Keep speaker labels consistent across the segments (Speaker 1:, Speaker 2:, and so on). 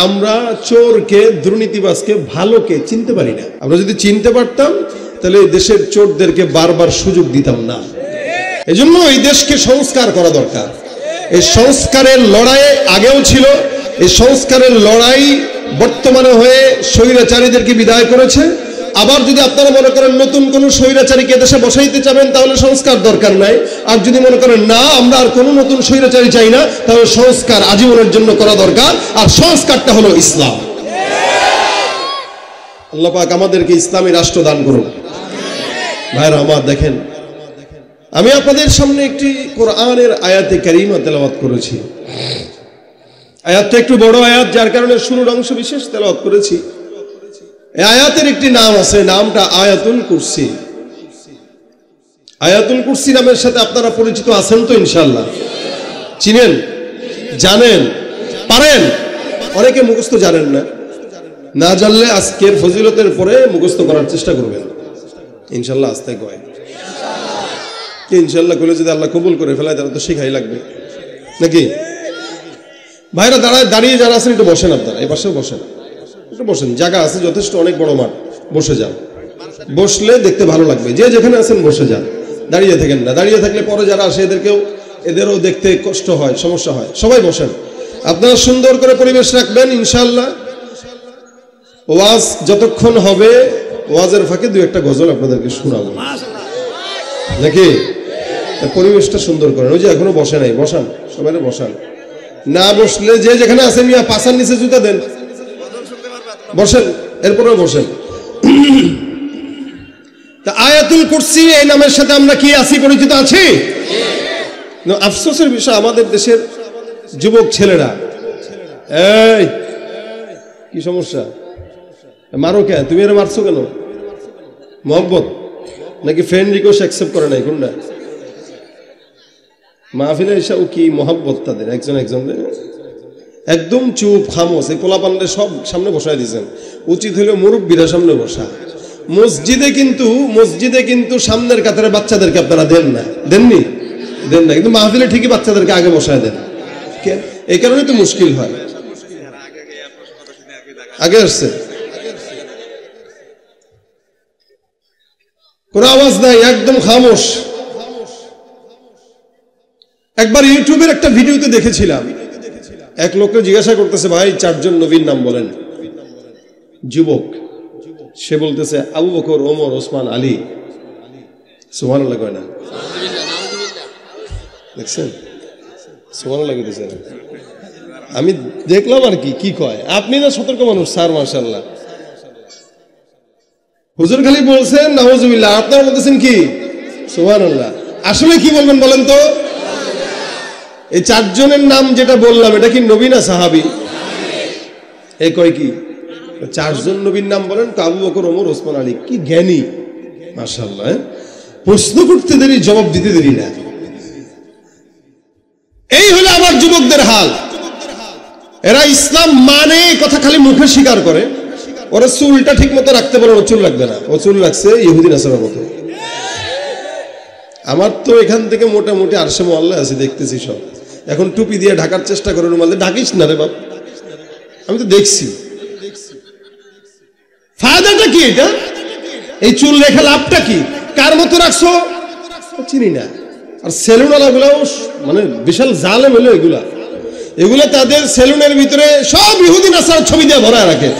Speaker 1: আমরা চোরকে, দুর্নীতিবাজকে, ভালোকে চিনতে পারি না। আমরা যদি চিনতে পারতাম তাহলে এই দেশের চোরদেরকে বারবার সুযোগ দিতাম না। এজন্য এই দেশকে সংস্কার করা দরকার। এই সংস্কারের লড়াই আগেও ছিল, এই সংস্কারের লড়াই বর্তমানে হয়ে স্বৈরাচারীদেরকে বিদায় করেছে। আবার যদি আপনারা মনে করেন নতুন কোন স্বৈরাচারীকে দেশে বসাইতে চাবেন তাহলে সংস্কার দরকার নাই। আর যদি মনে করেন না আমরা আর কোনো নতুন স্বৈরাচারী চাই না, তাহলে সংস্কার আজীবনের জন্য করা দরকার। আর সংস্কারটা হলো ইসলাম। আল্লাহ পাক আমাদেরকে ইসলামী রাষ্ট্র দান করুন। ভাইরা আমার, দেখেন আমি আপনাদের সামনে একটি কোরআনের আয়াতে কারিমা তেলাওয়াত করেছি। আয়াতটা একটু বড় আয়াত, যার কারণে শুরুর অংশ বিশেষ তেলাওয়াত করেছি। এই আয়াতের একটি নাম আছে, নামটা আয়াতুল কুরসি। আয়াতুল কুরসি নামের সাথে আপনারা পরিচিত আছেন তো ইনশাআল্লাহ? চিনেন, জানেন, পারেন? অনেকে মুখস্থ জানেন না, না জানলে আজকের ফজিলতের পরে মুখস্থ করার চেষ্টা করবেন ইনশাআল্লাহ। আস্তে কয় কি ইনশাআল্লাহ করলে যদি আল্লাহ কবুল করে ফেলায় তাহলে তো শেখাই লাগবে নাকি? ভাইরা দাঁড়িয়ে যারা আছেন একটু বসেন, আপনারা এই পাশেও বসেন, একটু বসেন, জায়গা আছে যথেষ্ট, অনেক বড় মাঠ, বসে যান। বসলে দেখতে ভালো লাগবে। যে যেখানে আছেন বসে যান, দাঁড়িয়ে থাকেন না। দাঁড়িয়ে থাকলে পরে যারা আসে এদেরও দেখতে কষ্ট হয়, সমস্যা হয়। সবাই বসেন। আপনারা সুন্দর করে পরিবেশ রাখবেন ইনশাআল্লাহ। ওয়াজ যতক্ষণ হবে, ওয়াজের ফাঁকে দু একটা গজল আপনাদেরকে শোনাবো নাকি? পরিবেশটা সুন্দর করেন। ওই যে এখনো বসে নাই, বসান, সবাই বসান। না বসলে যে যেখানে আছে মিয়া পাশার নিচে জুতা দেন, বসেন, এরপরেও বসেন। তা আয়াতুল কুরসি এই নামের সাথে আমরা কি আছি, পরিচিত আছি? আফসোসের বিষয় আমাদের দেশের যুবক ছেলেরা, এই কি সমস্যা, মারো কেন? তুমি এরা মারছো কেন? মোহাম্মত নাকি ফ্রেন্ড রিকোয়েস্ট অ্যাকসেপ্ট করে নাই? কোনটা? মাহফিলে এসে ও কি মোহাম্মত তাদের একজন একদম চুপ খামোশ। এই পোলাপানদের সব সামনে বসায় দিয়েছেন। উচিত হলো মুরব্বীরা সামনে বসা। মসজিদে কিন্তু সামনের কাতারে বাচ্চাদেরকে আপনারা দেন না, দেননি? দেন না, কিন্তু মাহফিলে ঠিকই বাচ্চাদেরকে আগে বসায় দেন। এই কারণে তো মুশকিল হয়। আগে আসছে, কোনো আওয়াজ নাই, একদম খামোশ। একবার ইউটিউবের একটা ভিডিওতে দেখেছিলাম, এক লোককে জিজ্ঞাসা করতেছে, ভাই 4 জন নবীর নাম বলেন। যুবক, সে বলতেছে আবু বকর, ওমর, ওসমান, আলী। সুবহানাল্লাহ কয় না? দেখছেন সুবহানাল্লাহ কইতেছেন। আমি দেখলাম আর কি কয়। আপনি না সতর্ক মানুষ স্যার, মাশাআল্লাহ। হুজুর খালি বলছেন নাউজুবিল্লাহ, আপনারা বলতেছেন কি সুবহানাল্লাহ। আসলে কি বলবেন বলেন তো? এই 4 জনের নাম যেটা বললাম, এটা কি নবী না সাহাবী? এই কয় কি 4 জন নবীর নাম বলেন, আবু বকর, ওমর, ওসমান, আলী। কি জ্ঞানী মাশাআল্লাহ। প্রশ্ন করতে দেরি, জবাব দিতে দেরি না। এই হলো আমার যুবকদের হাল। এরা ইসলাম মানে কথা খালি মুখে স্বীকার করে। ওরা চুলটা ঠিক মতো রাখতে পারে, ও চুল রাখবে না, ও চুল রাখছে ইহুদি নাসারার মতো। আমার তো এখান থেকে মোটামুটি আরশে মোয়াল্লা আছে, দেখতেছি সব। এখন টুপি দিয়ে ঢাকার চেষ্টা করে, রুমালে ঢাকিস না রে বাপ। আমি তো দেখছি। ফায়দাটা কি এটা? এই চুল রেখে লাভটা কি? কার মতো রাখছো চিনি না। আর সেলুনওয়ালা গুলাও মানে বিশাল জালেম হলো। এগুলা তাদের সেলুনের ভিতরে সব ইহুদি নাসার ছবি দিয়ে ভরায় রাখে।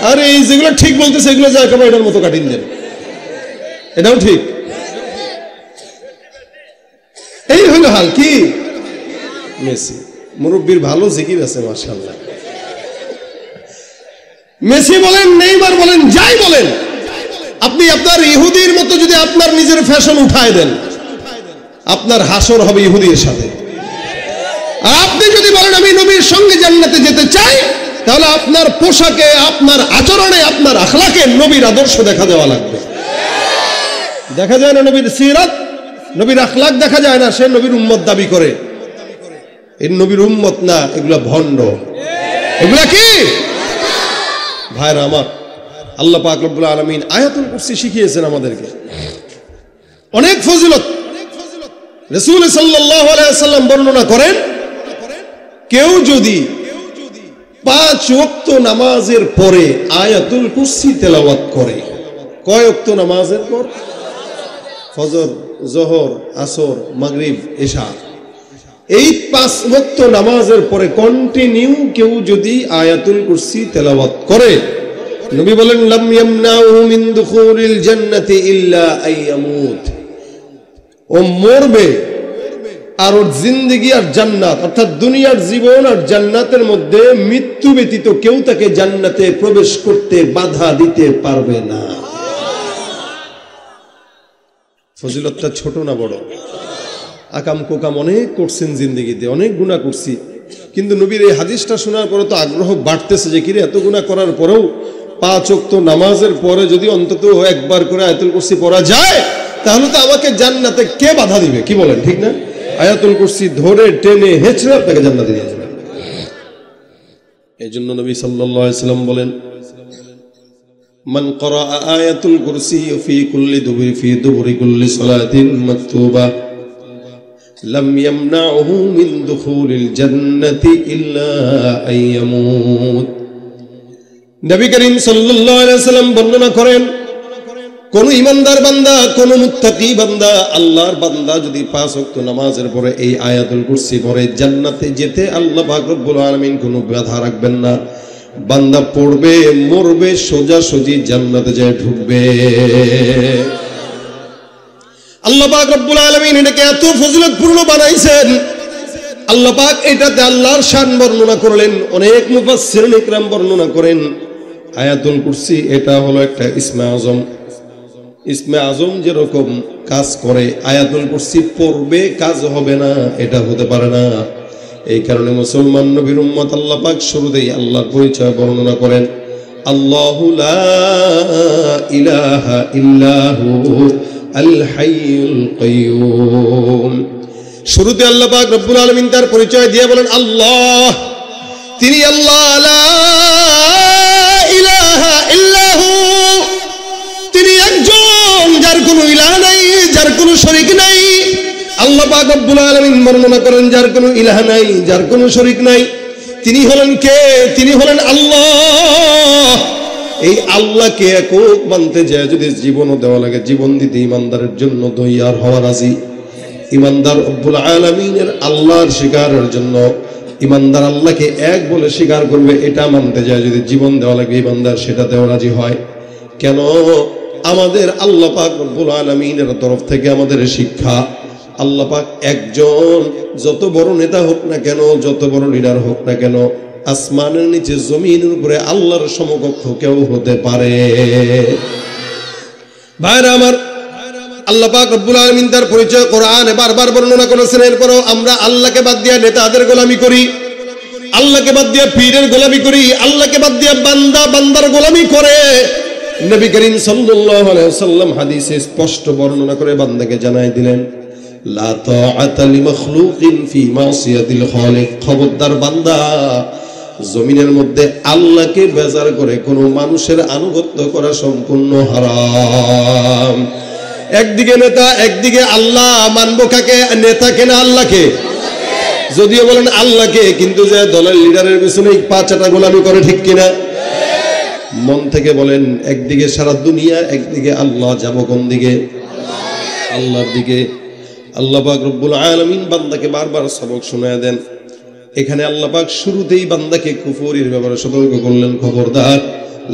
Speaker 1: আর এই যেগুলো ঠিক বলতেছে, এগুলো যা একেবারে এটার মতো কাটিং দেন। এটাও ঠিক। এই হলো হাল। কি মেসি মুরব্বীর ভালো জিকির আছে মাশাআল্লাহ। মেসি বলেন, নেইমার বলেন, যাই বলেন, আপনি আপনার ইহুদির মতো যদি আপনার নিজের ফ্যাশন উঠায় দেন, আপনার হাসর হবে ইহুদির সাথে। আর আপনি যদি বলেন আমি নবীর সঙ্গে জান্নাতে যেতে চাই, তাহলে আপনার পোশাকে, আপনার আচরণে, আপনার আখলাকে নবীর আদর্শ দেখা দেওয়া লাগবে। দেখা যায় না নবীর সিরাত, নবীর আখলাক দেখা যায় না, সে নবীর উম্মত দাবি করে। এই নবীর উম্মত না, এগুলা ভণ্ড। এগুলা কি ভাইরা আমার? আল্লাহ পাক রব্বুল আলামিন আয়াতুল কুরসি শিখিয়েছেন আমাদেরকে। অনেক ফজিলত রাসূল সাল্লাল্লাহু আলাইহি ওয়াসাল্লাম বর্ণনা করেন, কেউ যদি 5 ওয়াক্ত নামাজের পরে আয়াতুল কুরসি তেলাওয়াত করে। কয় ওয়াক্ত নামাজের পর? ফজর, যোহর, আসর, মাগরিব, ইশা। এই 5 ওয়াক্ত নামাজের পরে কন্টিনিউ কেউ যদি আয়াতুল কুরসি তেলাওয়াত করে, নবী বলেন লাম ইয়ামনাহু মিন দুখুলিল জান্নাতি ইল্লা আইয়ামুত, ও মরবে আর ওর জিন্দেগি আর জান্নাত, অর্থাৎ দুনিয়ার জীবন আর জান্নাতের মধ্যে মৃত্যু ব্যতীত কেউ তাকে জান্নাতে প্রবেশ করতে বাধা দিতে পারবে না। ফজিলতটা ছোট না বড়? আকাম কোকাম অনেক করছেন জিন্দেগিতে, অনেক গুনাহ করছি, কিন্তু নবীর এই হাদিসটা শোনার পরে তো আগ্রহ বাড়তেছে যে কিরে এত গুনাহ করার পরেও 5 ওয়াক্ত নামাজের পরে যদি অন্তত একবার করে আয়াতুল কুরসি পড়া যায়, তাহলে তো আমাকে জান্নাতে কে বাধা দিবে? কি বলেন, ঠিক না? আয়াতুল কুরসি ধরে টেনে হেঁচড়ে আপনাকে জান্নাতে নিয়ে যাবে। এই জন্য নবী সাল্লাল্লাহু আলাইহি ওয়াসাল্লাম বলেন, মান ক্বারা আয়াতুল কুরসি ফি দুবুরি কুল্লি সালাতিন মাকতুবা লাম ইয়ামনাহু মিন দুখুলিল জান্নাতি ইল্লা আইয়ামুত। নবী করিম সাল্লাল্লাহু আলাইহি ওয়াসাল্লাম বর্ণনা করেন, কোন ইমানদার বান্দা, কোন মুত্তাকি বান্দা, আল্লাহর বান্দা যদি 5 ওয়াক্ত নামাজের পরে এই আয়াতুল কুরসি পড়ে, জান্নাতে যেতে আল্লাহ পাক রব্বুল আলামিন কোনো বাধা রাখবেন না। বান্দা পড়বে, মরবে, সোজাসুজি জান্নাতে যায় ঢুকবে। আল্লাহ পাক রব্বুল আলামিন এটাকে এত ফজিলতপূর্ণ বানাইছেন, আল্লাহ পাক এটাতে আল্লাহর শান বর্ণনা করলেন। অনেক মুফাসসিরিন ইকরাম বর্ণনা করেন আয়াতুল কুরসি এটা হলো একটা ইসমে আজম। ইসমে আজম যেরকম কাজ করে, আয়াতুল কুরসি পড়বে কাজ হবে না, এটা হতে পারে না। এই কারণে মুসলমান নবীর উম্মত আল্লাহ পাক শুরুতেই আল্লাহর পরিচয় বর্ণনা করেন, আল্লাহু লা ইলাহা ইল্লাহু আল হাইয়ুল কাইয়্যুম। শুরুতে আল্লাহ পাক রব্বুল আলামিন তার পরিচয় দিয়ে বলেন আল্লাহ, তিনি আল্লাহ, লা ইলাহা ইল্লাহু, তিনি একজন, যার কোনো ইলাহ নাই, যার কোনো শরীক নাই। আল্লাহ পাক রব্বুল আলামিন বর্ণনা করেন যার কোনো ইলাহ নাই, যার কোনো শরীক নাই। তিনি হলেন কে? তিনি হলেন আল্লাহ। এই আল্লাহকে একক মানতে যায় যদি জীবনও দেওয়া লাগে, জীবন দিতে ইমানদারের জন্য তৈয়ার হওয়া রাজি। ইমানদার রব্বুল আলামিনের আল্লাহর স্বীকারের জন্য, ইমানদার আল্লাহকে এক বলে স্বীকার করবে, এটা মানতে যায় যদি জীবন দেওয়া লাগে, ইমানদার সেটাতেও রাজি হয়। কেন? আমাদের আল্লাহ পাক রব্বুল আলামিনের তরফ থেকে আমাদের শিক্ষা, আল্লাহ পাক একজন। যত বড় নেতা হোক না কেন, যত বড় লিডার হোক না কেন, আসমানের নিচে জমিনের উপরে আল্লাহর সমকক্ষ কেউ হতে পারে? ভাইরা আমার, আল্লাহ পাক রব্বুল আলামিন তার পরিচয় কোরআনে বারবার বর্ণনা করেছেন। এরপরও আমরা আল্লাহকে বাদ দিয়ে নেতাদের গোলামি করি, আল্লাহকে বাদ দিয়ে পীরের গোলামি করি, আল্লাহকে বাদ দিয়ে বান্দা বান্দার গোলামি করে। নবী করিম সাল্লাল্লাহু আলাইহি ওয়াসাল্লাম হাদিসে স্পষ্ট বর্ণনা করে বান্দাকে জানাই দিলেন, লা তাআতা লিমাখলুকিন ফি মাসিয়াতিল খালিক। খবরদার বান্দা, জমিনের মধ্যে আল্লাহকে বেজার করে কোনো মানুষের আনুগত্য করা সম্পূর্ণ হারাম। একদিকে নেতা, একদিকে আল্লাহ, মানবো কাকে? নেতাকে না আল্লাহকে? যদিও বলেন আল্লাহকে, কিন্তু যে দলের লিডারের পিছনে পা চাটা গোলামি করে, ঠিক কিনা? মন থেকে বলেন, একদিকে সারা দুনিয়া, একদিকে আল্লাহ, যাব কোন দিকে? আল্লাহর দিকে। আল্লাহ পাক রব্বুল আলামিন বান্দাকে বারবার সবক শোনায় দেন। এখানে আল্লাহ পাক শুরুতেই বান্দাকে কুফরির ব্যাপারে সতর্ক করলেন, খবরদার,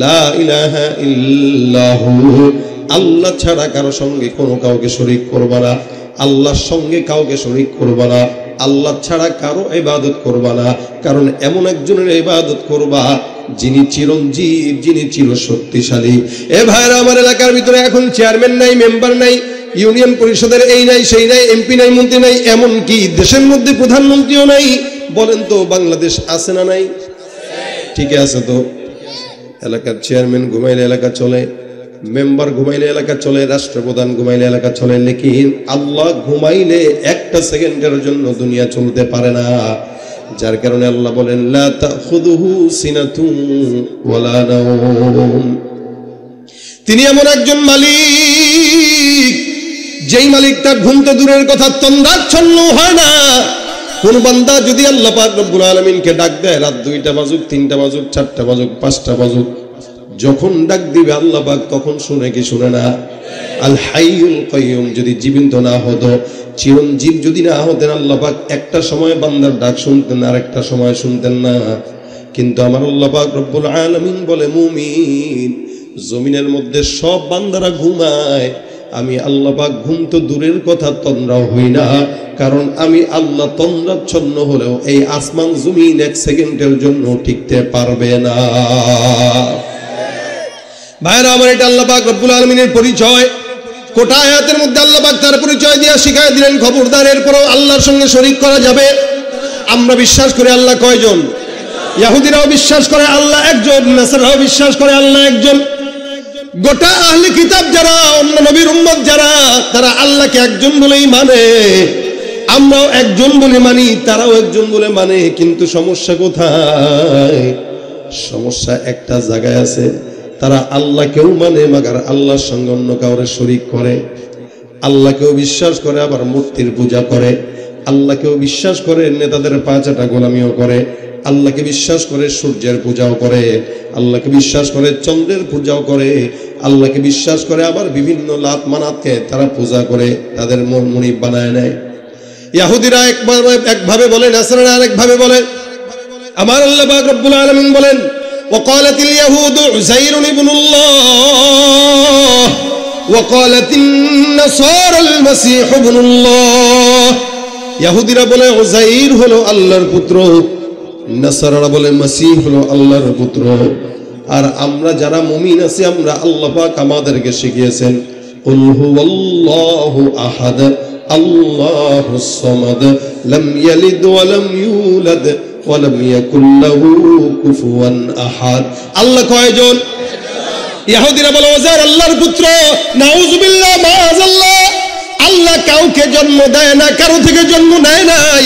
Speaker 1: লা ইলাহা ইল্লাহু, আল্লাহ ছাড়া কারো সঙ্গে কোনো কাউকে শরীক করবা না, আল্লাহর সঙ্গে কাউকে শরীক করবা না, আল্লাহ ছাড়া কারো ইবাদত করবা না। কারণ এমন একজনের ইবাদত করবা যিনি চিরঞ্জীব, যিনি চিরশক্তিশালী। এ ভাইরা আমার, এলাকার ভিতরে এখন চেয়ারম্যান নাই, মেম্বার নাই, ইউনিয়ন পরিষদের এই নাই, সেই নাই, এমপি নাই, মন্ত্রী নাই, এমন কি দেশের মধ্যে প্রধানমন্ত্রীও নাই। বলেন তো বাংলাদেশ আছে না নাই? ঠিক আছে তো। এলাকার চেয়ারম্যান ঘুমাইলে এলাকা চলে, মেম্বার ঘুমাইলে এলাকা চলে, রাষ্ট্রপ্রধান ঘুমাইলে এলাকা চলে, লেকিন আল্লাহ ঘুমাইলে একটা সেকেন্ডের জন্য দুনিয়া চলতে পারে না। যার কারণে আল্লাহ বলেন, লা তাখুযুহু সিনাতুন ওয়ালা নাওম। তিনি এমন একজন মালিক, যেই মালিক তার ঘুম তো দূরের কথা, তন্দ্রাচ্ছন্ন হয় না, কোন বান্দা যদি আল্লাহ পাক রব্বুল আলামিনকে ডাক দেয়, রাত 2টা বাজুক, 3টা বাজুক, 4টা বাজুক, 5টা বাজুক, যখন ডাক দিবে আল্লাহ পাক তখন শুনে কি শুনে না? আল হাইয়ুল কাইয়ুম যদি জীবিত না হতো, চিরঞ্জীব যদি না হতেন, আল্লাহ পাক একটা সময় বান্দার ডাক শুনতেন, আর একটা সময় শুনতেন না। কিন্তু আমার আল্লাহ পাক রব্বুল আলামিন বলে, মুমিন, জমিনের মধ্যে সব বান্দারা ঘুমায়, আমি আল্লাহ পাক ঘুম তো দূরের কথা, তন্দ্রাও হই না। কারণ আমি আল্লাহ তন্দ্রাচ্ছন্ন হলেও এই আসমান জমিন 1 সেকেন্ডের জন্য টিকতে পারবে না। ভাইরা আমার, এটা আল্লাহ পাক রব্বুল আলামিনের পরিচয়। কোটা আয়াতের মধ্যে আল্লাহ পাক তার পরিচয় দিয়ে শিখায় দিলেন, খবরদার এরপরও আল্লাহর সঙ্গে শরীক করা যাবে। আমরা বিশ্বাস করি আল্লাহ কয়জন? ইহুদিরাও বিশ্বাস করে আল্লাহ একজন, নাসারাও বিশ্বাস করে আল্লাহ একজন। গোটা আহলে কিতাব যারা, অন্য নবীর উম্মত যারা, তারা আল্লাহকে একজন বলেই মানে। আমরাও একজন বলে মানি, তারাও একজন বলে মানে। কিন্তু সমস্যা কোথায়? সমস্যা একটা জায়গায় আছে, তারা আল্লাহকেও মানে, মাগার আল্লাহর সঙ্গে অন্য কাউরে শরীক করে। আল্লাহকেও বিশ্বাস করে, আবার মূর্তির পূজা করে। আল্লাহকেও বিশ্বাস করে, নেতাদের পাঁচাটা গোলামিও করে। আল্লাহকে বিশ্বাস করে, সূর্যের পূজাও করে। আল্লাহকে বিশ্বাস করে, চন্দ্রের পূজাও করে। আল্লাহকে বিশ্বাস করে, আবার বিভিন্ন লাত মানাতকে তারা পূজা করে, তাদের মুনিব বানায় নেয়। ইহুদিরা একভাবে বলে, নাসারারা আরেকভাবে বলে। আমার আল্লাহ পাক রব্বুল আলামিন বলেন, وقالت اليهود عزير ابن الله وقالت النصارى المسيح ابن الله। ইহুদিরা বলে উযাইর হলো আল্লাহর পুত্র, নাসারারা বলে মসিহ হলো আল্লাহর পুত্র। আর আমরা যারা মুমিন আছি, আমরা আল্লাহ পাক আমাদেরকে শিখিয়েছেন, কুল হুয়াল্লাহু আহাদ আল্লাহুস সামাদ লাম ইয়ালিদ ওয়া লাম ইউলাদ ওয়া লাম ইয়াকুল লাহু কুফুয়ান আহাদ। আল্লাহ কয়জন? ইহুদিরা বলে উযাইর আল্লাহর পুত্র। নাউযুবিল্লাহ, মাআযাল্লাহ। আল্লাহ কাউকে জন্ম দেয় না, কারো থেকে জন্ম নেয় নাই।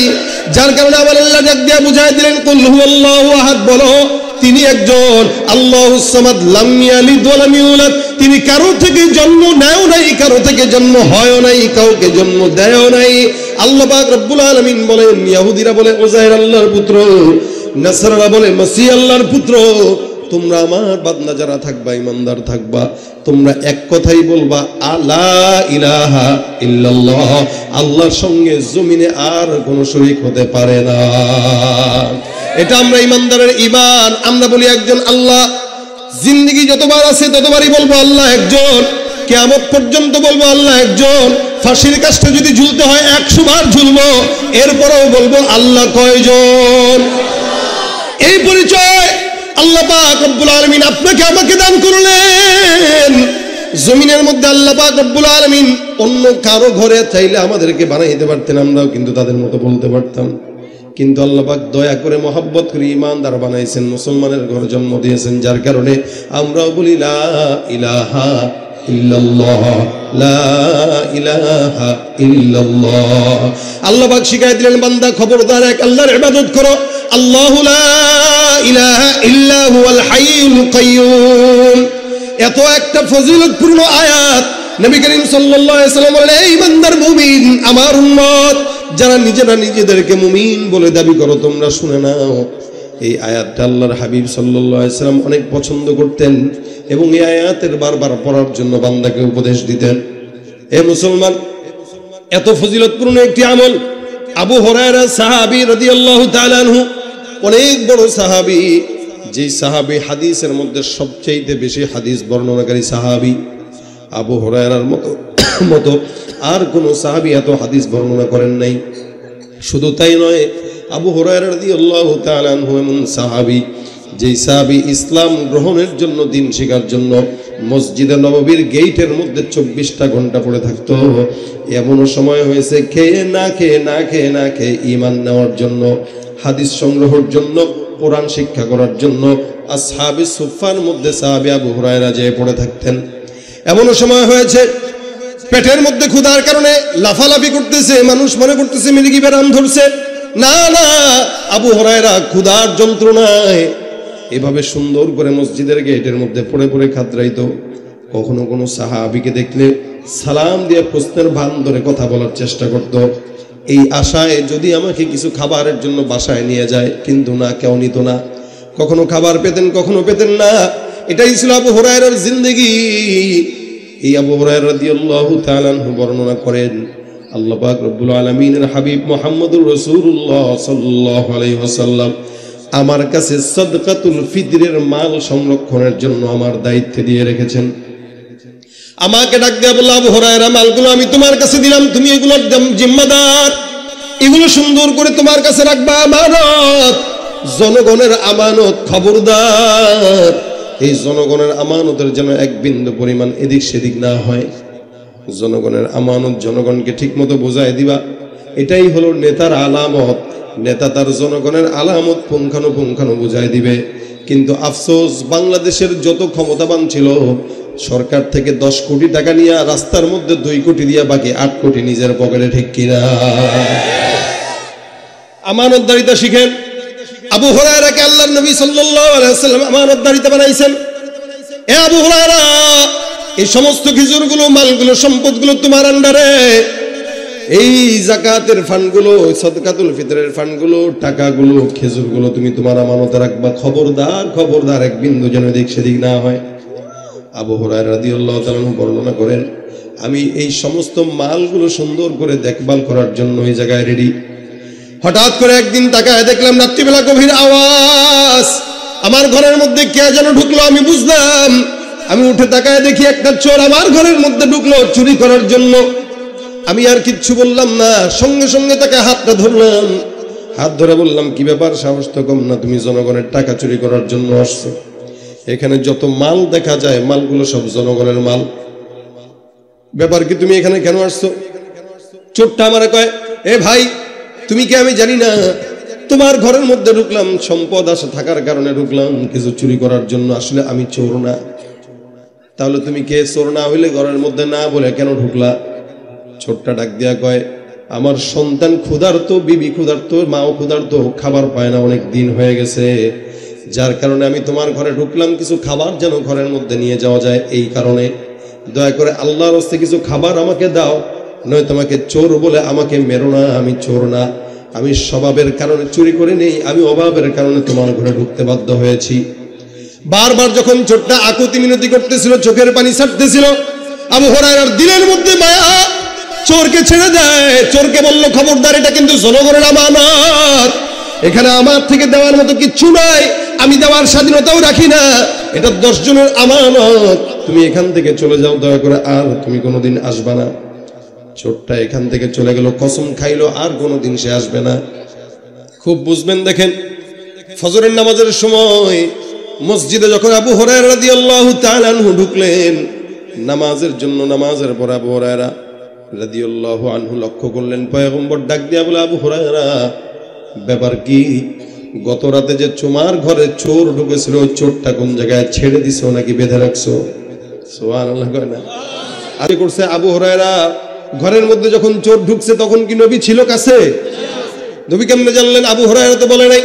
Speaker 1: যার কারণে আবার আল্লাহ ডাক দিয়ে বুঝাই দিলেন, কুল হুয়াল্লাহু আহাদ, বলো তিনি একজন। আল্লাহুস সামাদ, লাম ইয়ালিদ ওয়া লাম ইউলাদ, তিনি কারো থেকে জন্ম নেও নাই, কারো থেকে জন্ম হয়ও নাই, কাউকে জন্ম দেয়ও নাই। আল্লাহ পাক রব্বুল আলামিন বলেন, ইহুদিরা বলে উযাইর আল্লাহর পুত্র, নাসারারা বলে মসিহ আল্লাহর পুত্র। তোমরা আমার বান্দা যারা থাকবা, ইমানদার থাকবা, তোমরা এক কথাই বলবা, আলা ইলাহা ইল্লাল্লাহ, আল্লাহর সঙ্গে জমিনে আর কোনো শরীক হতে পারে না। এটা আমরা ইমানদারের ঈমান। আমরা বলি একজন আল্লাহ। জিন্দেগি যতবার আছে ততবারই বলবো আল্লাহ একজন। কিয়ামত পর্যন্ত বলবো আল্লাহ একজন। ফাঁসির কাষ্ঠে যদি ঝুলতে হয় 100 বার ঝুলবো, এরপরেও বলবো আল্লাহ কয়জন? এই পরিচয় আল্লাহ পাক রব্বুল আলামিন আপনাকে আমাকে দান করলেন। জমিনের মধ্যে আল্লাহ পাক রব্বুল আলামিন অন্য কারো ঘরে চাইলে আমাদেরকে বানাইতে পারতেন, আমরাও কিন্তু তাদের মতো বলতে পারতাম। কিন্তু আল্লাহ পাক দয়া করে, মহব্বত করে ঈমানদার বানাইছেন, মুসলমানের ঘরে জন্ম দিয়েছেন। যার কারণে আমরাও বলি লা ইলাহা ইল্লাল্লাহ, লা ইলাহা ইল্লাল্লাহ। আল্লাহ পাক শিখাই দিলেন, বান্দা খবরদার এক আল্লাহর ইবাদত করো। আল্লাহু লা ইলাহা ইল্লা হুয়াল হাইয়ুল কাইয়ুম। এত একটা ফজিলতপূর্ণ আয়াত। নবী করিম সাল্লাল্লাহু আলাইহি ওয়াসাল্লাম বলেন, এই বান্দার মুমিন, আমার উম্মত যারা নিজেরা নিজেদেরকে মুমিন বলে দাবি করো, তোমরা শুনে নাও। এই আয়াতটা আল্লাহর হাবিব সাল্লাল্লাহু আলাইহি ওয়াসাল্লাম অনেক পছন্দ করতেন এবং এই আয়াতের বারবার পড়ার জন্য বান্দাকে উপদেশ দিতেন। হে মুসলমান, এত ফজিলতপূর্ণ একটি আমল। আবু হুরায়রা সাহাবী রাদিয়াল্লাহু তাআলা আনহু, অনেক বড় সাহাবী, যে সাহাবী হাদিসের মধ্যে সবচেয়ে বেশি হাদিস বর্ণনাকারী সাহাবী। আবু হুরায়রার মতো আর কোন সাহাবী এত হাদিস বর্ণনা করেন নাই। শুধু তাই নয়, আবু হুরায়রা রাদিয়াল্লাহু তাআলা আনহু এমন সাহাবী, যেই সাহাবী ইসলাম গ্রহণের জন্য, দিন শেখার জন্য মসজিদে নববীর গেটের মধ্যে 24টা ঘন্টা পড়ে থাকতো। এমনও সময় হয়েছে খেয়ে না খেয়ে ঈমান নেওয়ার জন্য, হাদিস সংগ্রহের জন্য, কোরআন শিক্ষা করার জন্য আসহাবে সুফফার মধ্যে সাহাবী আবু হুরায়রা যেয়ে পড়ে থাকতেন। এমনও সময় হয়েছে পেটের মধ্যে ক্ষুধার কারণে লাফালাফি করতেছে, মানুষ মনে করতেছে মির্গি বেরাম ধরছে। না না, আবু হুরায়রা ক্ষুধার যন্ত্রণায় এভাবে সুন্দর করে মসজিদের গেটের মধ্যে পড়ে পড়ে খাতরাইতো। কখনো কোনো সাহাবীকে দেখলে সালাম দিয়ে প্রশ্নের ভান ধরে কথা বলার চেষ্টা করত। এই আশায় যদি আমাকে কিছু খাবারের জন্য বাসায় নিয়ে যায়, কিন্তু না, কেউ নিত না। কখনো খাবার পেতেন, কখনো পেতেন না। এটাই ছিল আবু হুরায়রার জিন্দেগি। এই আবু হুরায়রা রাদিয়াল্লাহু তাআলা আনহু বর্ণনা করেন, আল্লাহ পাক রব্বুল আলামিনের হাবিব মুহাম্মদুর রাসূলুল্লাহ সাল্লাল্লাহু আলাইহি ওয়াসাল্লাম আমার কাছে সাদকাতুল ফিতরের মাল সংরক্ষণের জন্য আমার দায়িত্বে দিয়ে রেখেছেন। আমাকে ডাক দিয়ে বলল, আবু হুরায়রা, মালগুলো আমি তোমার কাছে দিলাম, তুমি এগুলোর জিম্মাদার, এগুলো সুন্দর করে তোমার কাছে রাখবা, আমানত, জনগণের আমানত, খবরদার এই জনগণের আমানতের যেন এক বিন্দু পরিমাণ এদিক সেদিক না হয়। জনগণের আমানত জনগণকে ঠিক মতো বোঝায় দিবা, এটাই হলো নেতার আলামত। নেতা তার জনগণের আলামত পুঙ্খানুপুঙ্খানু বুঝায় দিবে। কিন্তু আফসোস, বাংলাদেশের যত ক্ষমতাবান ছিল সরকার থেকে 10 কোটি টাকা নিয়ে রাস্তার মধ্যে 2 কোটি দিয়া বাকি 8 কোটি নিজের পকেটে, ঠিক কিনা? আমানতদারিতা শিখেন। আবু হুরায়রাকে আল্লাহর নবী সাল্লাল্লাহু আলাইহি ওয়াসাল্লাম আমানতদারিতা বানাইছেন। এ আবু হুরায়রা, এই সমস্ত খেজুরগুলো, মালগুলো, সম্পদগুলো তোমার আন্ডারে। এই যাকাতের ফান্ডগুলো, সাদকাতুল ফিতরের ফান্ডগুলো, টাকাগুলো, খেজুরগুলো তুমি তোমার আমানতে রাখবা। খবরদার, খবরদার, এক বিন্দু যেন এদিক সেদিক না হয়। আবু হুরায়রা রাদিয়াল্লাহু তাআলা বর্ণনা করেন, আমি এই সমস্ত মালগুলো সুন্দর করে দেখভাল করার জন্য এই জায়গায় রেডি। হঠাৎ করে একদিন তাকায় দেখলাম রাত্রিবেলা গভীর আওয়াজ, আমার ঘরের মধ্যে কে যেন ঢুকলো। আমি বুঝলাম, আমি উঠে তাকায় দেখি একটা চোর আমার ঘরের মধ্যে ঢুকলো চুরি করার জন্য। আমি আর কিচ্ছু বললাম না, সঙ্গে সঙ্গে তাকে হাতটা ধরলাম। হাত ধরে বললাম, কি ব্যাপার, সাহস তো কম না, তুমি জনগণের টাকা চুরি করার জন্য আসছো। এখানে যত মাল দেখা যায় মালগুলো সব জনগণের মাল, ব্যাপার কি, তুমি এখানে কেন আসছো? চোরটা আমারে কয়, এ ভাই, তুমি কি আমি জানি না? তোমার ঘরের মধ্যে ঢুকলাম, সম্পদ আশা থাকার কারণে ঢুকলাম, কিছু চুরি করার জন্য। আসলে আমি চোর না। তাহলে তুমি কে? চোর না হইলে ঘরের মধ্যে না বলে কেন ঢুকলা? ছোট্টা ডাক দিয়া কয়, আমার সন্তান ক্ষুধার্ত, বিবি ক্ষুধার্ত, মাও ক্ষুধার্ত, খাবার পায় না, অনেক দিন হয়ে গেছে, যার কারণে আমি তোমার ঘরে ঢুকলাম, কিছু খাবার যেন ঘরের মধ্যে নিয়ে যাওয়া যায়। এই কারণে দয়া করে আল্লাহর রাস্তে কিছু খাবার আমাকে দাও, নয় তোমাকে চোর বলে আমাকে মেরো না। আমি চোর না, আমি স্বভাবের কারণে চুরি করে নেই, আমি অভাবের কারণে তোমার ঘরে ঢুকতে বাধ্য হয়েছি। বারবার যখন চোরটা আকুতি মিনতি করতেছিল, চোখের পানি ছাড়তেছিল, আবু হুরায়রার দিলের মধ্যে মায়া, চোরকে ছেড়ে দেয়। চোরকে বলল, খবরদার, এটা কিন্তু জনগণের আমানত, এখানে আমার থেকে দেওয়ার মতো কিচ্ছু নাই, আমি দেওয়ার স্বাধীনতাও রাখি না, এটা 10 জনের আমানত, তুমি এখান থেকে চলে যাও, দয়া করে আর তুমি কোনোদিন আসবা না। চোরটা এখান থেকে চলে গেল, কসম খাইলো আর কোনোদিন সে আসবে না। খুব বুঝবেন, দেখেন, ফজরের নামাজের সময় মসজিদে যখন আবু হুরায়রা রাদিয়াল্লাহু তাআলা আনহু ঢুকলেন নামাজের জন্য, নামাজের পর আবু হুরায়রা রাদিয়াল্লাহু আনহু লক্ষ্য করলেন, পয়গম্বর ডাক দিয়া বলে, আবু হুরায়রা, ব্যাপার কি? গত রাতে যে তোমার ঘরে চোর ঢুকেছিল, ওই চোরটা কোন জায়গায় ছেড়ে দিছো নাকি বেঁধে রাখছো? সুবহানাল্লাহ। কয় না আগে করছে। আবু হুরায়রা, ঘরের মধ্যে যখন চোর ঢুকছে তখন কি নবী ছিল কাছে? নবী কেমনে জানলেন? আবু হুরায়রা তো বলে নাই।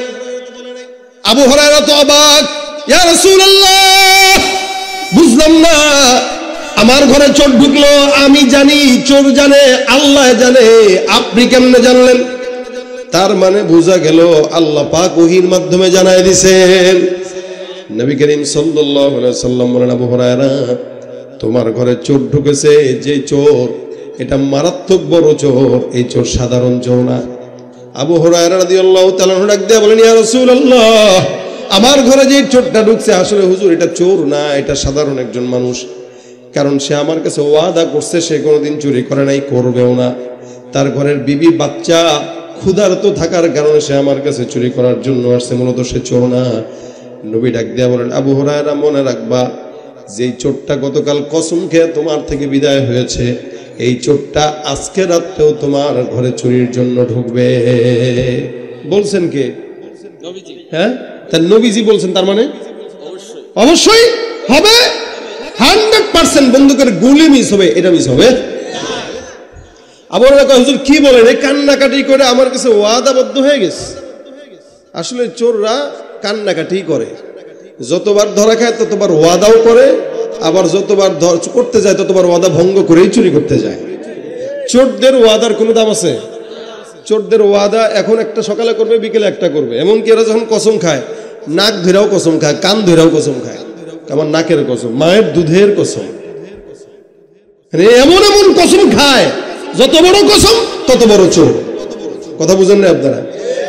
Speaker 1: আবু হুরায়রা তো অবাক, ইয়া রাসূলুল্লাহ, বুঝলাম না, আমার ঘরে চোর ঢুকলো, আমি জানি, চোর জানে, আল্লাহ জানে, আপনি কেমনে জানলেন? তার মানে বোঝা গেল আল্লাহ পাক ওহীর মাধ্যমে জানায় দিয়েছেন। নবী করিম সাল্লাল্লাহু আলাইহি সাল্লাম বলেন, আবু হুরায়রা, তোমার ঘরে চোর ঢুকেছে, যে চোর, এটা মারাত্মক বড় চোর, এই চোর সাধারণ চোর না। আবু হুরায়রা রাদিয়াল্লাহু তাআলা ডাক দিয়ে বলেন, ইয়া রাসূলুল্লাহ, আমার ঘরে যে চোরটা ঢুকছে, আসলে হুজুর এটা চোর না, এটা সাধারণ একজন মানুষ। কারণ সে আমার কাছে ওয়াদা করছে সে কোনোদিন চুরি করে নাই, করবেও না। তার ঘরের বিবি বাচ্চা ক্ষুধার্ত থাকার কারণে সে আমার কাছে চুরি করার জন্য আসছে, মূলত সে চোর না। নবী ডাক দিয়া বলেন, আবু হুরায়রা, মনে রাখবা, যেই চোরটা গতকাল কসম খেয়ে তোমার থেকে বিদায় হয়েছে, এই চোরটা আজকে রাতেও তোমার ঘরে চুরির জন্য ঢুকবে। বলছেন কে? হ্যাঁ, তার নবীজি বলছেন, তার মানে অবশ্যই হবে। 100% বন্দুকের গুলি মিস হবে, এটা মিস হবে। আবার হুজুর কি বলেন, এই কান্নাকাটি করে আমার কাছে ওয়াদাবদ্ধ হয়ে গেছে। আসলে চোররা কান্নাকাটি করে, যতবার ধরা খায় ততবার ওয়াদাও করে, আবার যতবার করতে যায় ততবার ওয়াদা ভঙ্গ করেই চুরি করতে যায়। চোরদের ওয়াদার কোনো দাম আছে? চোরদের ওয়াদা এখন একটা সকালে করবে, বিকেলে একটা করবে। এমনকি এরা যখন কসম খায়, নাক ধরেও কসম খায়, কান ধরেও কসম খায়। আমার নাকের কসম, মায়ের দুধের কসম, এমন এমন কসম খায়, যত বড় কসম তত বড় চোর। কথা বুঝেন না আপনারা?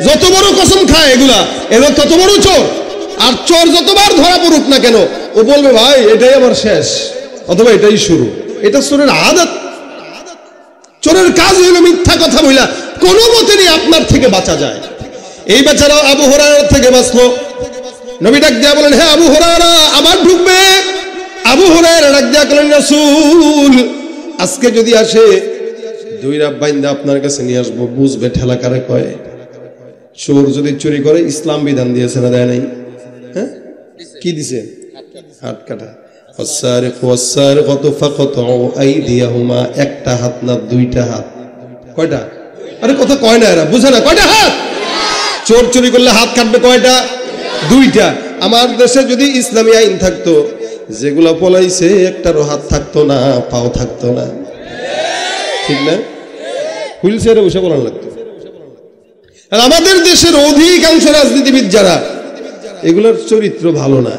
Speaker 1: যত বড় কসম খায় এগুলা, এরা তত বড় চোর। আর চোর যতবার ধরা পড়ুক না কেন, ও বলবে ভাই এটাই আমার শেষ, অথবা এটাই শুরু। এটা চোরের আদত। চোরের কাজ হইল মিথ্যা কথা বইলা কোনো মতে নিয়ে আপনার থেকে বাঁচা যায়। এই বেচারা আবু হুরায়রা থেকে বাঁচলো। নবী ডাক দিয়া বলেন, হ্যাঁ আবু হুরায়রা আবার ঢুকবে। আবু হুরায়রা ডাক দিয়া বলেন, রাসূল আজকে যদি আসে দুই রাত বাইন্দা আপনার কাছে নিয়ে আসবো, বুঝবে ঠেলা কারে কয়। চোর যদি চুরি করে ইসলাম বিধান দিয়েছে না দেয় নাই? হ্যাঁ কি দিছে? হাত কাটা। একটা হাত না দুইটা হাত? কয়টা? আরে কথা কয় না, এরা বুঝে না। কয়টা হাত? চোর চুরি করলে হাত কাটবে কয়টা? দুইটা। আমার দেশে যদি ইসলামী আইন থাকতো, যেগুলা পলাইছে একটারও হাত থাকতো না, পাও থাকতো না, ঠিক না? হুইল চেয়ারে বসে বলার লাগতো। আর আমাদের দেশের অধিকাংশ রাজনীতিবিদ যারা, এগুলোর চরিত্র ভালো না।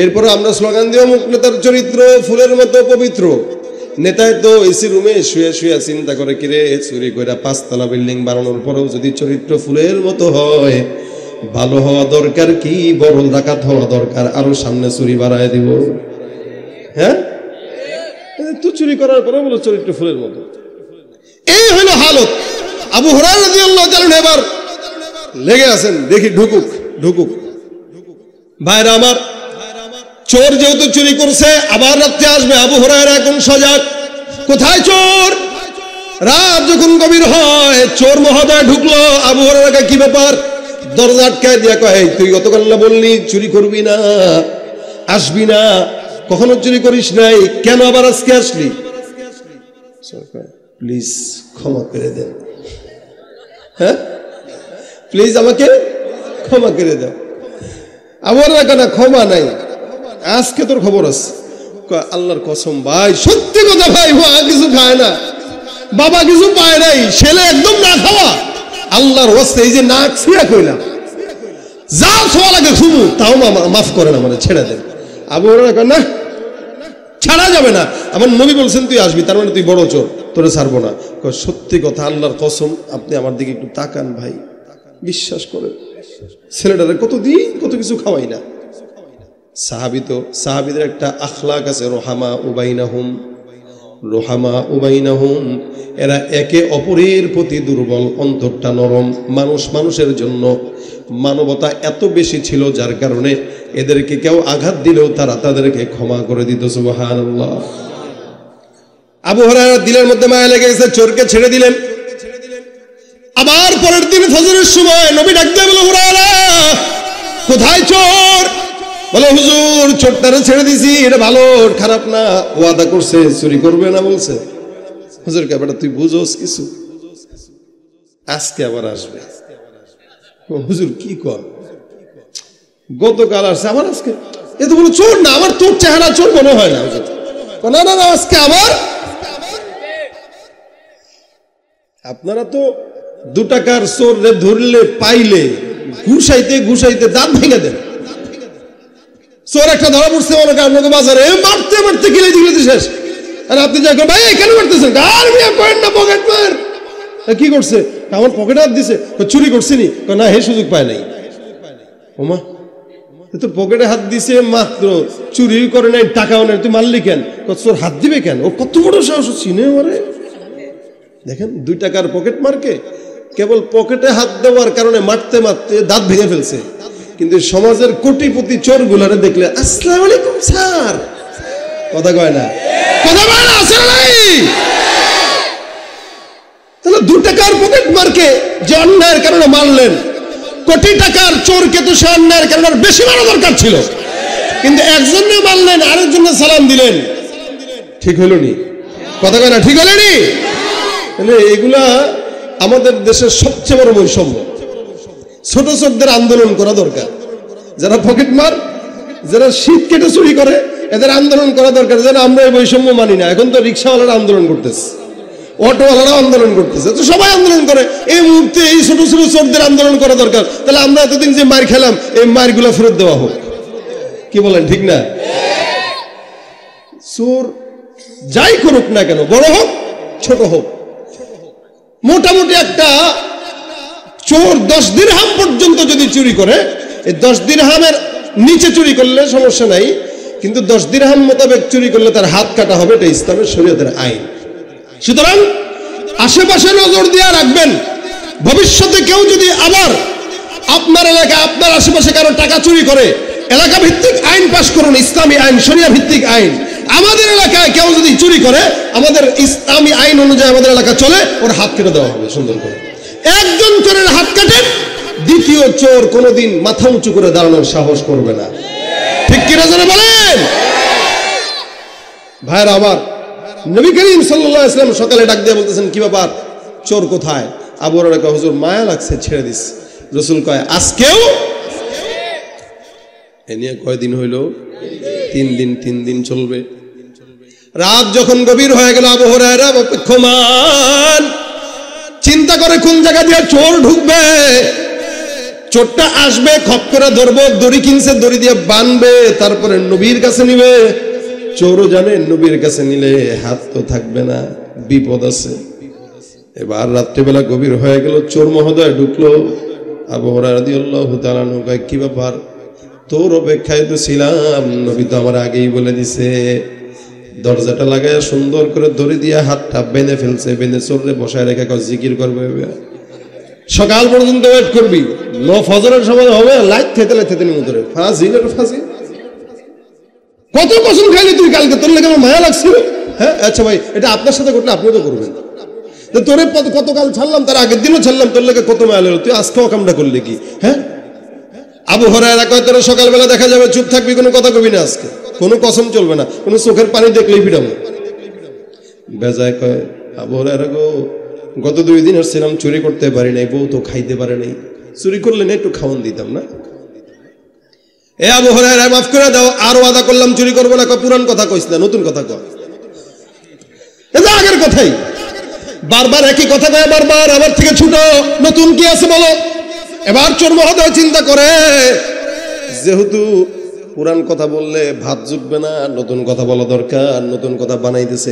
Speaker 1: এরপরে আমরা স্লোগান দিও মুখ নেতার চরিত্র ফুলের মতো পবিত্র। নেতায় তো এসি রুমে শুয়ে শুয়ে চিন্তা করে, কিরে চুরি করে 5 তলা বিল্ডিং বানানোর পরেও যদি চরিত্র ফুলের মতো হয়, ভালো হওয়া দরকার কি, বড় ডাকাত হওয়া দরকার, আরো সামনে চুরি বাড়ায় দিব। হ্যাঁ তো চুরি করার পরে বলো চরিত্র ফুলের মতো। এই হলো হালত। আবু হুরায়রা রাদিয়াল্লাহু তাআলা এবার লেগে আছেন, দেখি ঢুকুক ঢুকুক। ভাইরা আমার, চোর যেহেতু চুরি করছে, আবার রাত্রে আসবে। আবু হুরায়রা এখন সজাগ। কোথায় চোর? রাত যখন গভীর হয়, চোর মহোদয় ঢুকলো। আবু হুরায়রা কি ব্যাপার? দরজা আটকায় দিয়া কয়, তুই গতকাল না বললি চুরি করবি না, আসবি না, কখনো চুরি করিস নাই, কেন আবার আজকে আসলি? প্লিজ ক্ষমা করে দেন। হ্যাঁ প্লিজ আমাকে ক্ষমা করে দাও। আমার কেন ক্ষমা নাই, আজকে তোর খবর আছে। আল্লাহর কসম ভাই, সত্যি কথা ভাই, মা কিছু খায় না, বাবা কিছু পায় নাই, ছেলে একদম না খাওয়া। আল্লাহর ওয়াস্তে এই যে নাক ছিঁড়া কইলাম, যা ছোঁয়া লাগে শুনু, তাও মাফ করেন, আমার ছেড়ে দেন। আবু হুরায়রা কয়, না ছাড়া যাবে না, আমার নবী বলছেন তুই আসবি, তার মানে তুই বড় চোর, তোরে ছাড়বো না। সত্যি কথা, আল্লাহর কসম, আপনি আমার দিকে একটু তাকান ভাই, বিশ্বাস করেন, ছেলেটারে কতদিন কত কিছু খাওয়াই না। সাহাবী তো, সাহাবীদের একটা আখলাক আছে, রোহামা উবাইনাহুম, এরা একে অপরের প্রতি দুর্বল, অন্তরটা নরম। মানুষ মানুষের জন্য মানবতা এত বেশি ছিল, যার কারণে এদেরকে কেউ আঘাত দিলেও তারা তাদেরকে ক্ষমা করে দিত। সুবহানাল্লাহ। আবু হুরায়রা দিলের মধ্যে মায়া লেগে গেছে, চোরকে ছেড়ে দিলেন। আবার পরের দিন ফজরের সময় নবী ডাক দিয়ে বলে, হুরায়রা কোথায় চোর? বলে, হুজুর চোরটারে ছেড়ে দিছি, এটা ভালো, খারাপ না, ওয়াদা করছে চুরি করবে না বলছে। হুজুর কে বেটা তুই বুঝোস কিছু, আজকে আবার আসবে। হুজুর কি কর, গতকাল আসছে, আবার আজকে? এ তো বলো চোর না, আমার তোর চেহারা চোর মনে হয় না। না না না, আজকে আবার। আপনারা তো 2 টাকার চোর ধরলে পাইলে ঘুষাইতে ঘুষাইতে দাঁত ভেঙে দেন। চোর একটা ধরা পড়ছে মনে করেন আপনাকে বাজারে, মারতে মারতে গিলে দিলে শেষ। আর আপনি যা ভাই কেন মারতেছেন? পকেট মার। কি করছে? আমার পকেটে হাত দিছে। চুরি করছি নি? না, হে সুযোগ পায় নাই। ওমা, তোর পকেটে হাত দিছে মাত্র, চুরি করে নাই, টাকাও নেই, তুই মারলি কেন? চোর হাত দিবে কেন? ও কত বড় সাহস, চিনে মারে। দেখেন 2 টাকার পকেট মারকে কেবল পকেটে হাত দেওয়ার কারণে মারতে মারতে দাঁত ভেঙে ফেলছে। কিন্তু সমাজের কোটিপতি চোর গুলারে দেখলে, আসসালামু আলাইকুম স্যার, কথা কয় না, কথা বলে না, আসলে নাই। তাহলে 2 টাকার পকেট মারকে যে অন্যায়ের কারণে মারলেন, কোটি টাকার চোরকে তো সে অন্যায়ের কারণে বেশি মারা দরকার ছিল, কিন্তু একজনে মারলেন, আরেকজনে সালাম দিলেন। ঠিক হলো নি? কথা কয় না, ঠিক হলো নি? তাহলে এগুলা আমাদের দেশের সবচেয়ে বড় বৈষম্য। ছোট চোরদের আন্দোলন করা দরকার। যারা পকেট মার, যারা শীত কেটে চুরি করে, এদের আন্দোলন করা দরকার। যেন আমরা এই বৈষম্য মানি না। এখন তো রিক্সাওয়ালারা আন্দোলন করতেছে, অটোওয়ালারা আন্দোলন করতেছে, তো সবাই আন্দোলন করে। এই মুহূর্তে এই ছোট ছোট চোরদের আন্দোলন করা দরকার। তাহলে আমরা এতদিন যে মার খেলাম এই মারগুলো ফেরত দেওয়া হোক, কি বলেন, ঠিক না? চোর যাই করুক না কেন, বড় হোক ছোট হোক, মোটামুটি একটা চোর 10 দিরহাম পর্যন্ত যদি চুরি করে, এই 10 দিরহামের নিচে চুরি করলে সমস্যা নাই, কিন্তু 10 দিরহাম মোতাবেক চুরি করলে তার হাত কাটা হবে। এটা ইসলামের শরীয়তের আইন। সুতরাং আশেপাশে নজর দিয়ে রাখবেন। ভবিষ্যতে কেউ যদি আবার আপনার এলাকায় আপনার আশেপাশে কারো টাকা চুরি করে, এলাকা ভিত্তিক আইন পাশ করুন, ইসলামী আইন, শরিয়া ভিত্তিক আইন। আমাদের এলাকায় কেউ যদি চুরি করে, আমাদের ইসলামী আইন অনুযায়ী আমাদের এলাকা চলে, ওর হাত কেটে দেওয়া হবে সুন্দর করে। একজন চোরের হাত কাটেন, দ্বিতীয় চোর কোনোদিন মাথা উঁচু করে দাঁড়ানোর সাহস করবে না। ঠিক কিনা জানা বলেন ভাইরা? আবার নবী করিম সাল্লাল্লাহু আলাইহি ওয়াসাল্লাম সকালে ডাক দিয়ে বলতেছেন, কি ব্যাপার, চোর কোথায়? আবু হুরায়রা কয়, হুজুর মায়া লাগছে, ছেড়ে দিস। রাসূল কয়, আজকেও? এ নিয়ে কয়দিন হইল? 3 দিন চলবে। রাত যখন গভীর হয়ে গেল, আবু হুরায়রা অপেক্ষমান, চিন্তা করে কোন জায়গা দিয়ে চোর ঢুকবে। চোরটা আসবে, খপ করে ধরবো, দড়ি কিনছে, দড়ি দিয়ে বানবে, তারপরে নবীর কাছে নিবে। চোরও জানে নবীর কাছে নিলে হাত তো থাকবে না, বিপদ আছে। এবার রাত্রিবেলা গভীর হয়ে গেল, চোর মহোদয় ঢুকলো। আবু হুরায়রা রাদিয়াল্লাহু তাআলা আনহু কয়, কি ব্যাপার? তোর অপেক্ষায় তো ছিলাম, নবী তো আমার আগেই বলে দিছে। দরজাটা লাগায় সুন্দর করে দড়ি দিয়ে হাতটা বেঁধে ফেলছে, বেঁধে চোরে বসায় রেখে জিকির করবে, সকাল পর্যন্ত ওয়েট করবি, ফজরের সময় হবে, লাইট থেতে নিমু তোরে। ফাঁসি কত কসম খাইলি তুই কালকে, তোর লেগে আমার মায়া লাগছিল। হ্যাঁ আচ্ছা ভাই, এটা আপনার সাথে ঘটলে আপনিও তো করবেন। তোরে কতকাল ছাড়লাম, তার আগের দিনও ছাড়লাম, তোর লেগে কত মায়া লাগলো, তুই আজকেও কামটা করলি কি? হ্যাঁ। আবু হুরায়রা কয়, তোরা সকালবেলা দেখা যাবে, চুপ থাকবি, কোনো কথা কবি না, আজকে কোনো কসম চলবে না, কোনো চোখের পানি দেখলেই পিটাবো। বেজায় কয়, আবু হুরায়রা গো, গত 2 দিন আসছিলাম, চুরি করতে পারি নাই, বউ তো খাইতে পারে নাই, চুরি করলে না একটু খাওয়ান দিতাম না। এ আবু হুরায়রা মাফ করে দাও, আর ওয়াদা করলাম চুরি করবো না। পুরান কথা কইস না, নতুন কথা কয়। এটা আগের কথাই, বারবার একই কথা কয়, বারবার আমার থেকে ছুটো, নতুন কি আছে বলো? এবার চোর মহোদয় চিন্তা করে, যেহেতু পুরান কথা বললে ভাত জুটবে না, নতুন কথা বলা দরকার। নতুন কথা বানাইতেছে।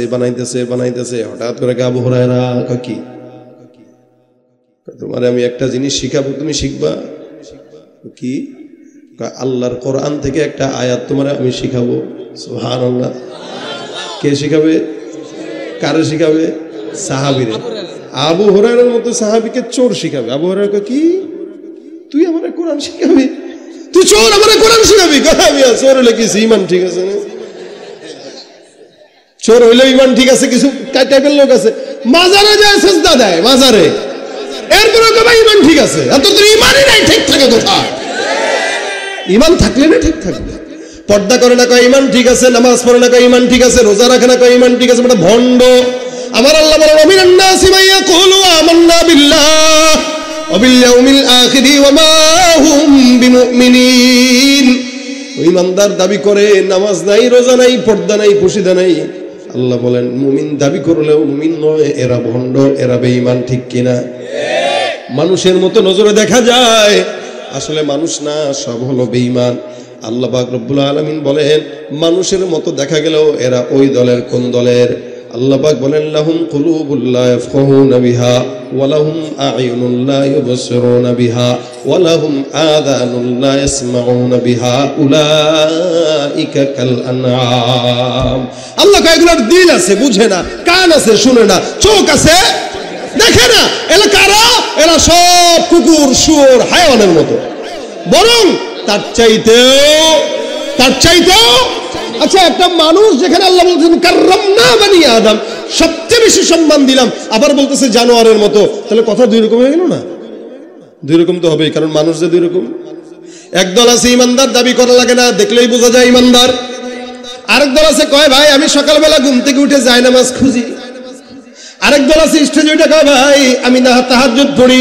Speaker 1: হঠাৎ করে আবু হুরায়রা কয়, কি? তোমার আমি একটা জিনিস শিখাবো, তুমি শিখবা। কি? আল্লাহর কোরআন থেকে একটা আয়াত তোমার আমি শিখাবো। সুবহানাল্লাহ। কে শিখাবে? কারে শিখাবে? সাহাবীরে। আবু হুরায়রার মতো সাহাবীকে চোর শিখাবে। আবু হুরায়রা কয়, কি তুই আমারে কোরআন শিখাবি? তুই চোর, আমারে কোরআন শিখাবি? চোর হলে কিছু ইমান ঠিক আছে না? চোর হইলে ইমান ঠিক আছে? কিছু টাইপের লোক আছে মাজারে যায়, সেজদা দেয় মাজারে, এরপরে কবে ইমান ঠিক আছে? এত তোর ইমানই নাই, ঠিক থাকে কোথায়? ইমান থাকলে না ঠিক থাকবে। পর্দা করে না কয় ইমান ঠিক আছে, নামাজ পড়ে না কয় ইমান ঠিক আছে, রোজা রাখে না কয় ইমান ঠিক আছে, এটা ভণ্ড। আমার আল্লাহ বলেন, ওমিনান নাসি মান ইয়াকুলু আমান্না বিল্লাহ ওয়া বিল ইয়াউমিল আখির ওয়া মা হুম বিমুমিনিন। ইমানদার দাবি করে, নামাজ নাই, রোজা নাই, পর্দা নাই, পশিদা নাই। আল্লাহ বলেন, মুমিন দাবি করলেও মুমিন নয়, এরা ভণ্ড, এরা বেঈমান। ঠিক কিনা? মানুষের মতো নজরে দেখা যায়, আসলে মানুষ না, সব হলো বেঈমান। আল্লাহ পাক রব্বুল আলামিন বলেন, মানুষের মতো দেখা গেলেও এরা ওই দলের। কোন দলের? আল্লাহ পাক বলেন, লাহুম কুলুবুল লা ইয়াফকাহুনা বিহা ওয়া লাহুম আ'য়ুনুল লা ইউবসিরুনা বিহা ওয়া লাহুম আযানুল লা ইয়াসমাউনা বিহা উলাইকা কাল আনআম। আল্লাহ কয়, এগুলোর দিল আছে, বুঝে না, কান আছে, শুনে না, চোখ আছে, দেখে না। এরা কারা? এরা সব কুকুর, শুয়োর, হায়াওয়ানের মতো। বরং তার চাইতেও আচ্ছা, একটা মানুষ যেখানে আল্লাহ বলছেন কাররামনা বানি আদম, সবচেয়ে বেশি সম্মান দিলাম, আবার বলতেছে জানোয়ারের মতো, তাহলে কথা 2 রকম হয়ে গেল না? 2 রকম তো হবেই, কারণ মানুষ যে 2 রকম। একদল আছে ইমানদার, দাবি করা লাগে না, দেখলেই বোঝা যায় ইমানদার। আরেক দল আছে কয়, ভাই আমি সকালবেলা ঘুম থেকে উঠে যায় নামাজ খুঁজি। আরেক দল আছে স্টেজে উঠে কয়, ভাই আমি তাহাজ্জুদ পড়ি।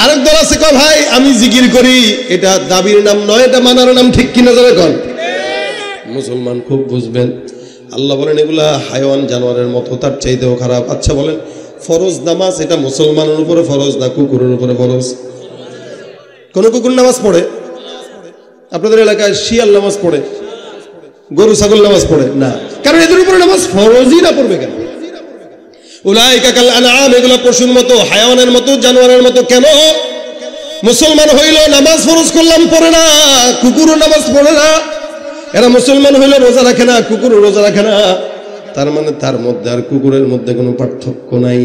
Speaker 1: আরেক দল আছে কয়, ভাই আমি জিকির করি। এটা দাবির নাম নয়, এটা মানার নাম। ঠিক কিনা যারা কন? মুসলমান খুব বুঝবেন। আল্লাহ বলেন, এগুলা হায়াওয়ান, জানোয়ারের মতো, তার চাইতেও খারাপ। আচ্ছা বলেন, ফরজ নামাজ এটা মুসলমানের উপরে ফরজ না কুকুরের উপরে ফরজ? কোন কুকুর নামাজ পড়ে? আপনাদের এলাকায় শিয়াল নামাজ পড়ে, গরু ছাগল নামাজ পড়ে না, কারণ এদের উপরে নামাজ ফরজই না পড়বে কেন? উলাইকা কাল আনআম, এগুলো পশুর মতো, হায়াওয়ানের মতো, জানোয়ারের মতো। কেন? মুসলমান হইল নামাজ ফরজ করলাম পড়ে না, কুকুরও নামাজ পড়ে না। এরা মুসলমান হইলে রোজা রাখে না, কুকুরও রোজা রাখে না। তার মানে তার মধ্যে আর কুকুরের মধ্যে কোনো পার্থক্য নাই।